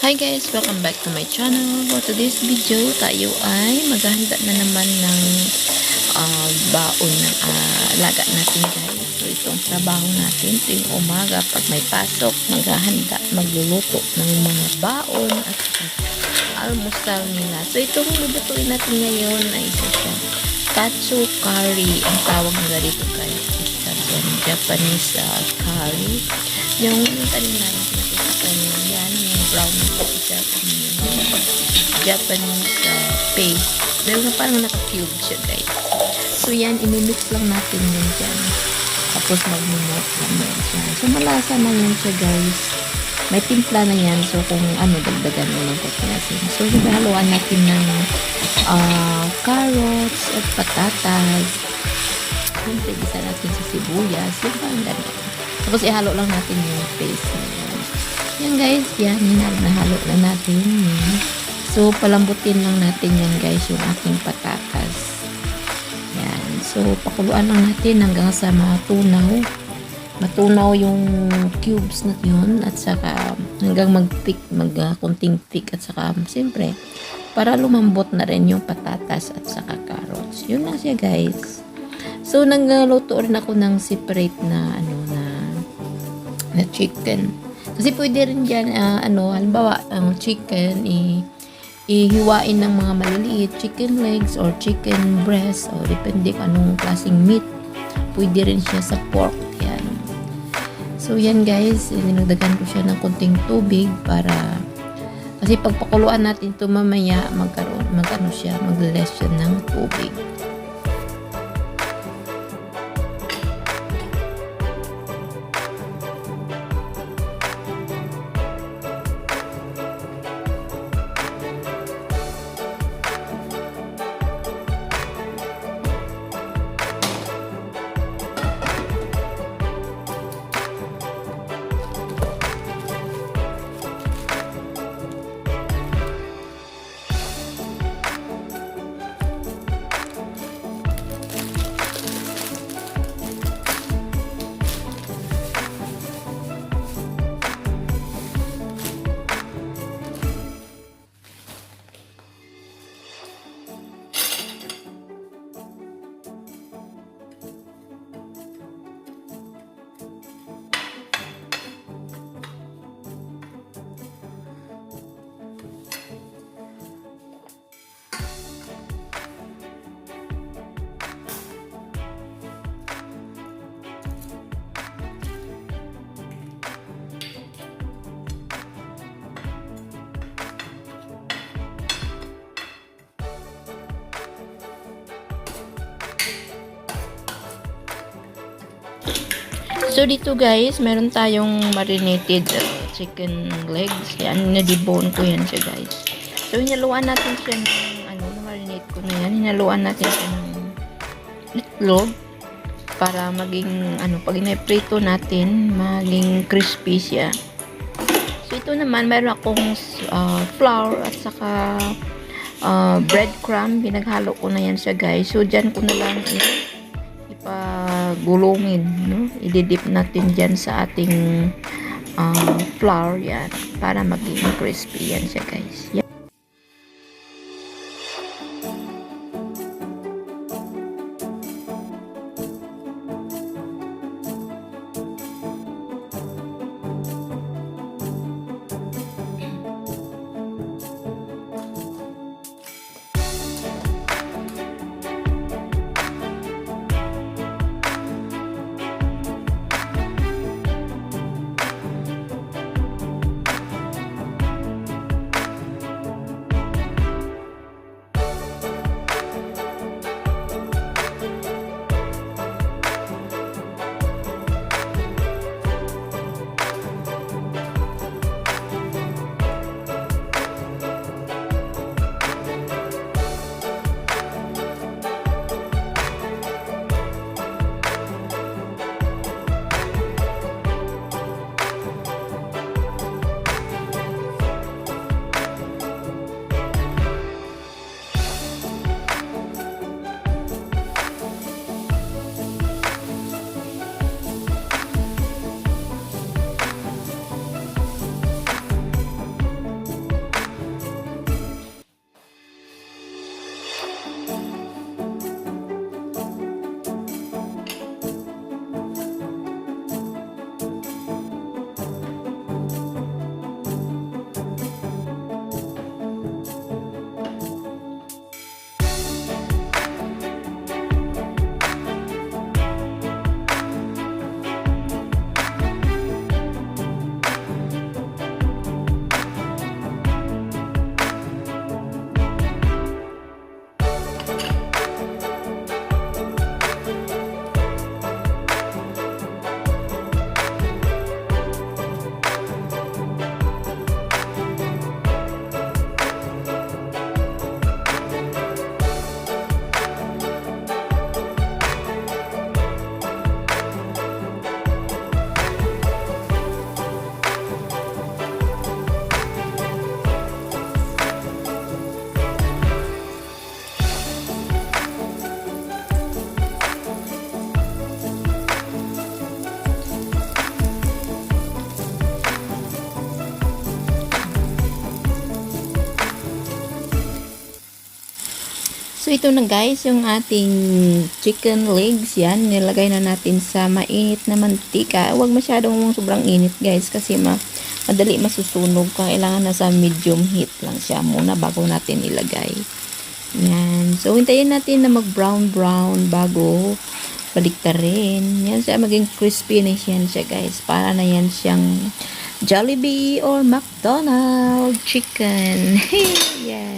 Hi guys! Welcome back to my channel. For today's video, tayo ay maghahanda na naman ng baon ng alaga natin guys. So itong trabaho natin tuwing umaga pag may pasok, maghahanda, magluluto ng mga baon at almusal nila. So itong lulutuin natin ngayon ay isa siyang katsu curry. Ang tawag nila dito guys. Isa siyang Japanese curry. Yung kanina yung pinakita yan, yung brown na isa Japanese paste. Pero parang naka-cube siya guys. So yan, imimix lang natin yun dyan. Tapos mag-melt lang yan siya. So malasa na yan siya guys. May timpla na yan. So kung ano, dagdagan mo lang kukunasin. So haluan natin ng carrots at patatas. Siyempre, isa natin sa sibuyas. Yung parang ganyan. Tapos ihalo lang natin yung paste na yan. Yan guys, yan. Nahalo na natin yan. So, palambutin lang natin yan guys, yung ating patatas. Yan. So, pakuluan lang natin hanggang sa matunaw. Matunaw yung cubes na yun. At saka, hanggang kunting thick. At saka, siyempre, para lumambot na rin yung patatas at saka carrots. Yun lang siya guys. So, nagluto rin ako ng separate na, na chicken. Kasi pwede rin dyan, halimbawa, ang chicken, ihiwain ng mga maliliit, chicken legs or chicken breast, o depende kung anong klaseng meat. Pwede rin siya sa pork. Yan. So, yan guys, dinagdagan ko siya ng konting tubig para, kasi pagpakuluan natin ito mamaya, mag-less siya ng tubig. So, dito guys, meron tayong marinated chicken legs. Yan, na-debone ko yan siya guys. So, hinaluan natin siya ng, na-marinate ko na yan. Hinaluan natin siya ng itlog para maging, pag ina-prito natin, maging crispy siya. So, ito naman, meron akong flour at saka breadcrumb. Binaghalo ko na yan siya guys. So, dyan ko na lang ipagulungin, no? I-dip natin dyan sa ating flour yan para maging crispy yan siya guys. Yan. So, ito na guys, yung ating chicken legs. Yan, nilagay na natin sa mainit na mantika. Huwag masyadong sobrang init guys, kasi madali masusunog. Kailangan nasa medium heat lang siya muna bago natin ilagay. Yan. So, hintayin natin na mag-brown bago baliktarin. Yan siya, maging crispy na yan siya guys. Para na yan siyang Jollibee or McDonald's chicken. Yeah.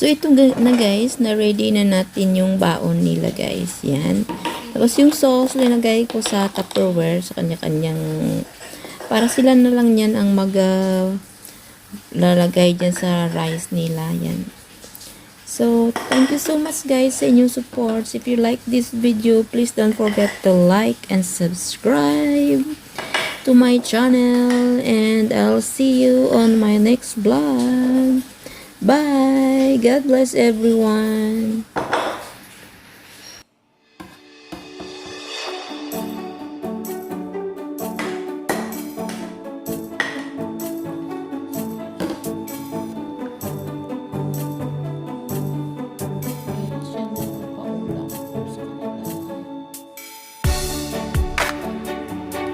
So, ito na guys, na-ready na natin yung baon nila guys. Yan. Tapos, yung sauce, linagay ko sa Tupperware sa kanya-kanyang, para sila na lang yan ang lalagay dyan sa rice nila. Yan. So, thank you so much guys sa inyong support. If you like this video, please don't forget to like and subscribe to my channel. And I'll see you on my next vlog. Bye! God bless everyone!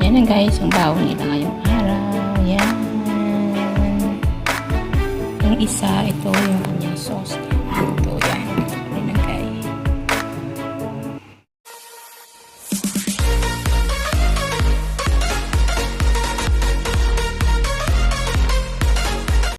Yan na guys, yung baon nila ngayong araw. Yan. Yung isa, ito yung kanyang sauce.